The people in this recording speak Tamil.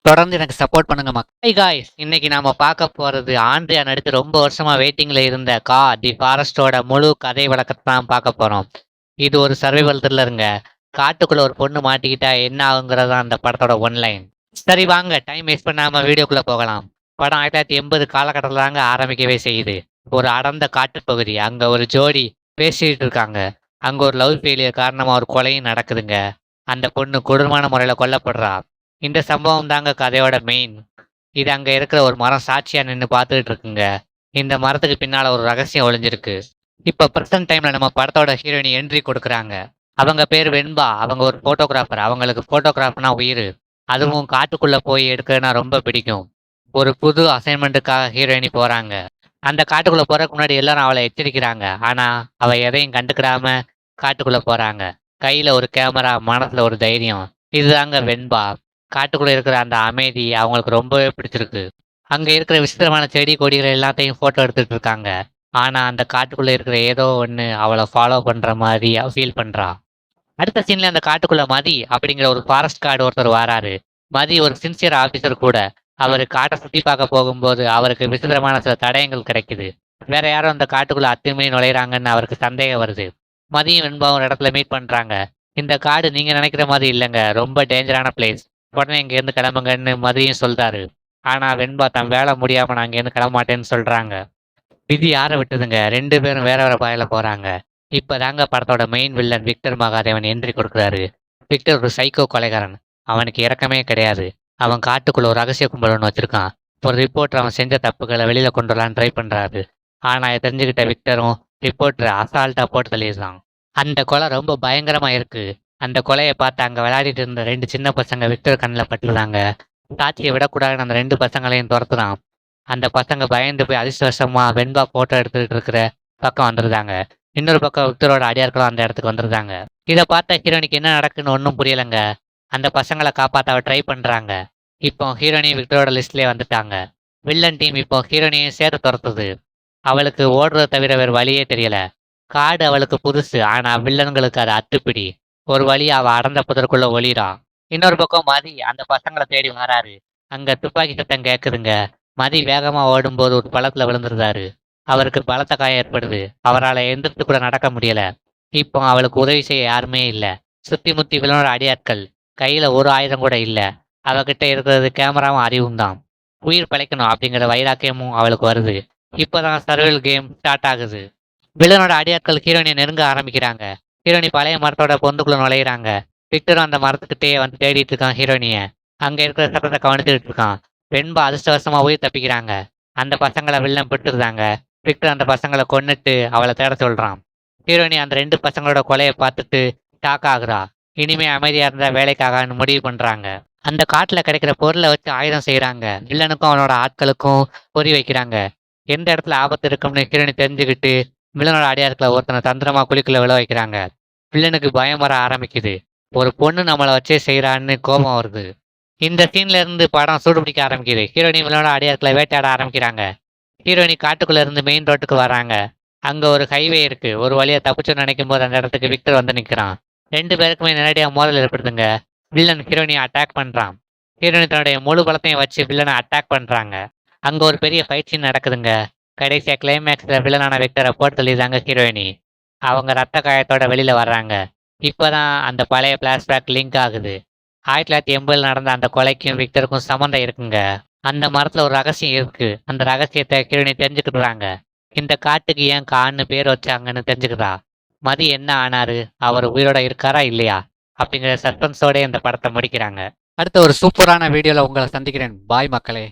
தொடர்ந்து எனக்கு சப்போர்ட் பண்ணுங்க ஹை காய்ஸ், இன்னைக்கு நாம பார்க்க போறது ஆண்ட்ரியா நடித்து ரொம்ப வருஷமா வெயிட்டிங்ல இருந்த தி ஃபாரஸ்டோட முழு கதை விளக்கத்தை தான் பார்க்க போறோம். இது ஒரு சர்வைவல் த்ரில்லருங்க. காட்டுக்குள்ள ஒரு பொண்ணு மாட்டிக்கிட்டா என்ன ஆகுங்கிறது அந்த படத்தோட ஒன்லைன். சரி வாங்க, டைம் வேஸ்ட் பண்ணாம வீடியோக்குள்ள போகலாம். படம் 1980 காலகட்டத்தில் தாங்க ஆரம்பிக்கவே செய்யுது. ஒரு அடர்ந்த காட்டுப்பகுதி. அங்க ஒரு ஜோடி பேசிட்டு இருக்காங்க. அங்க ஒரு லவ் ஃபெயிலியர் காரணமா ஒரு கொலையும் நடக்குதுங்க. அந்த பொண்ணு கொடூரமான முறையில கொல்லப்படுறா. இந்த சம்பவம் தாங்க கதையோட மெயின். இது அங்க இருக்கிற ஒரு மரம் சாட்சியா நின்னு பார்த்துட்டு இருக்குங்க. இந்த மரத்துக்கு பின்னால ஒரு ரகசியம் ஒளிஞ்சிருக்கு. இப்ப பிரசன்ட் டைம்ல நம்ம படத்தோட ஹீரோயினி என்ட்ரி கொடுக்குறாங்க. அவங்க பேர் வெண்பா. அவங்க ஒரு போட்டோகிராஃபர். அவங்களுக்கு போட்டோகிராஃப்னா உயிர். அதுவும் காட்டுக்குள்ள போய் எடுக்கிறதுனா ரொம்ப பிடிக்கும். ஒரு புது அசைன்மெண்ட்டுக்காக ஹீரோயினி போறாங்க. அந்த காட்டுக்குள்ள போறதுக்கு முன்னாடி எல்லாரும் அவளை எச்சரிக்கிறாங்க. ஆனா அவ எதையும் கண்டுக்கிடாம காட்டுக்குள்ள போறாங்க. கையில ஒரு கேமரா, மனசுல ஒரு தைரியம். இதுதாங்க வெண்பா. காட்டுக்குள்ள இருக்கிற அந்த அமைதி அவங்களுக்கு ரொம்பவே பிடிச்சிருக்கு. அங்க இருக்கிற விசித்திரமான செடி கொடிகள் எல்லாத்தையும் போட்டோ எடுத்துட்டு இருக்காங்க. ஆனா அந்த காட்டுக்குள்ள இருக்கிற ஏதோ ஒண்ணு அவளை ஃபாலோ பண்ற மாதிரி ஃபீல் பண்றா. அடுத்த சீன்ல அந்த காட்டுக்குள்ள மதி அப்படிங்கிற ஒரு ஃபாரஸ்ட் கார்டு ஒருத்தர் வராரு. மதி ஒரு சின்சியர் ஆபீசர் கூட. அவரு காட்டை சுத்தி பார்க்க போகும்போது அவருக்கு விசித்திரமான சில தடயங்கள் கிடைக்குது. வேற யாரும் அந்த காட்டுக்குள்ள அத்துமீறி நுழையிறாங்கன்னு அவருக்கு சந்தேகம் வருது. மதியம் வெண்பாவும் ஒரு இடத்துல மீட் பண்றாங்க. இந்த காடு நீங்க நினைக்கிற மாதிரி இல்லைங்க, ரொம்ப டேஞ்சரான பிளேஸ். உடனே இங்கேருந்து கிளம்புங்கன்னு மதியம் சொல்றாரு. ஆனா வெண்பா தன் வேலை முடியாம நான் இங்கேருந்து கிளம்ப மாட்டேன்னு சொல்றாங்க. விதி யாரை விட்டுதுங்க, ரெண்டு பேரும் வேற வேற பாதையில போறாங்க. இப்பதாங்க படத்தோட main villain Victor Mahadevan entry கொடுக்குறாரு. விக்டர் ஒரு சைக்கோ கொலைகாரன். அவனுக்கு இரக்கமே கிடையாது. அவன் காட்டுக்குள்ள ஒரு ரகசிய கும்பல் ஒன்று வச்சிருக்கான். ஒரு ரிப்போர்ட்டர் அவன் செஞ்ச தப்புகளை வெளியில கொண்டு வரலான்னு ட்ரை பண்றாரு. ஆனா இதை தெரிஞ்சுக்கிட்ட விக்டரும் ரிப்போர்ட்டரை அசால்ட்டா போட்டு தள்ளிடுறான். அந்த கொலை ரொம்ப பயங்கரமா இருக்கு. அந்த கொலையை பார்த்து அங்க விளையாடிட்டு இருந்த ரெண்டு சின்ன பசங்க விக்டர் கண்ணில் பட்டுறாங்க. சாட்சியை விடக்கூடாதுன்னு அந்த ரெண்டு பசங்களையும் துரத்துறான். அந்த பசங்க பயந்து போய் அதிர்ஷ்டவசமா வெண்பா போட்டோ எடுத்துக்கிட்டு இருக்கிற பக்கம் வந்துருந்தாங்க. இன்னொரு பக்கம் விக்டரோட அடியார்களும் அந்த இடத்துக்கு வந்துருந்தாங்க. இதை பார்த்த ஹீரோனிக்கு என்ன நடக்குன்னு ஒன்றும் புரியலைங்க. அந்த பசங்களை காப்பாற்ற அவ ட்ரை பண்றாங்க. இப்போ ஹீரோனி விக்டரோட லிஸ்ட்லயே வந்துட்டாங்க. வில்லன் டீம் இப்போ ஹீரோனியும் சேர்த்து துரத்துது. அவளுக்கு ஓடுறத தவிர வேறு வழியே தெரியல. காடு அவளுக்கு புதுசு. ஆனா வில்லன்களுக்கு அது அத்துப்பிடி. ஒரு வழி அவ அடர்ந்த புதருக்குள்ள ஒளிரா. இன்னொரு பக்கம் மதி அந்த பசங்களை தேடி வராரு. அங்க துப்பாக்கி சத்தம் கேக்குதுங்க. மதி வேகமா ஓடும்போது ஒரு பள்ளத்துல விழுந்துருந்தாரு. அவருக்கு பலத்த காயம் ஏற்படுது. அவரால் எந்திரிச்சு கூட நடக்க முடியல. இப்போ அவளுக்கு உதவி செய்ய யாருமே இல்ல. சுத்தி முத்தி விழுற அடியாட்கள். கையில ஒரு ஆயுதம் கூட இல்ல. அவகிட்ட இருக்கிறது கேமராவும் அறிவும் தான். உயிர் பிழைக்கணும் அப்படிங்கிற வைராக்கியமும் அவளுக்கு வருது. இப்பதான் சர்வைவல் கேம் ஸ்டார்ட் ஆகுது. வில்லனோட அடியாட்கள் ஹீரோயினை நெருங்க ஆரம்பிக்கிறாங்க. ஹீரோனி பழைய மரத்தோட பொந்துக்குள்ள நுழையிறாங்க. விக்டரும் அந்த மரத்துக்கிட்டே வந்து தேடிட்டு இருக்கான் ஹீரோனிய. அங்க இருக்கிற சத்தத்தை கவனிச்சுட்டு இருக்கான். வெண்பா அதிர்ஷ்டவசமா உயிர் தப்பிக்கிறாங்க. அந்த பசங்களை வில்லன் பெற்றுறாங்க. விக்டர் அந்த பசங்களை கொன்னுட்டு அவளை தேட சொல்றான். ஹீரோனி அந்த ரெண்டு பசங்களோட கொலையை பார்த்துட்டு ஷாக் ஆகுறா. இனிமே அமைதியா இருந்தா வேலைக்காகன்னு முடிவு பண்றாங்க. அந்த காட்டுல கிடைக்கிற பொருளை வச்சு ஆயுதம் செய்யறாங்க. வில்லனுக்கும் அவனோட ஆட்களுக்கும் பொறி வைக்கிறாங்க. எந்த இடத்துல ஆபத்து இருக்கும்னு ஹீரோனி தெரிஞ்சுக்கிட்டு வில்லனோட அடியார்களை ஒருத்தனை தந்திரமா குழிக்குள்ள விழ வைக்கிறாங்க. வில்லனுக்கு பயம் வர ஆரம்பிக்குது. ஒரு பொண்ணு நம்மளை வச்சே செய்யறான்னு கோபம் வருது. இந்த சீன்ல இருந்து படம் சூடு பிடிக்க ஆரம்பிக்குது. ஹீரோயினி வில்லனோட அடியார்களை வேட்டையாட ஆரம்பிக்கிறாங்க. ஹீரோயினி காட்டுக்குள்ள இருந்து மெயின் ரோட்டுக்கு வராங்க. அங்க ஒரு ஹைவே இருக்கு. ஒரு வழியா தப்பிச்சு நினைக்கும் போது அந்த இடத்துக்கு விக்டர் வந்து நிக்கிறான். ரெண்டு பேருக்குமே நேரடியா மோதல் ஏற்படுத்துங்க. வில்லன் ஹீரோயினியை அட்டாக் பண்றான். ஹீரோயினி தன்னுடைய முழு பலத்தையும் வச்சு வில்லனை அட்டாக் பண்றாங்க. அங்க ஒரு பெரிய ஃபைட் சீன் நடக்குதுங்க. கடைசியா கிளைமேக்ஸ்ல வில்லனான விக்டரை போட்டு தள்ளிடுறாங்க ஹீரோயினி. அவங்க ரத்த காயத்தோட வெளியில வர்றாங்க. இப்பதான் அந்த பழைய பிளாஷ்பேக் லிங்க் ஆகுது. 1980 நடந்த அந்த கொலைக்கும் விக்டருக்கும் சம்மந்தம் இருக்குங்க. அந்த மரத்துல ஒரு ரகசியம் இருக்கு. அந்த ரகசியத்தை ஹீரோயினி தெரிஞ்சுக்கிட்டுறாங்க. இந்த காட்டுக்கு ஏன் கான்னு பேர் வச்சாங்கன்னு தெரிஞ்சுக்கிறா. மதி என்ன ஆனாரு, அவர் உயிரோட இருக்காரா இல்லையா அப்படிங்கிற சஸ்பென்ஸோட இந்த படத்தை முடிக்கிறாங்க. அடுத்த ஒரு சூப்பரான வீடியோல உங்களை சந்திக்கிறேன். பாய் மக்களே.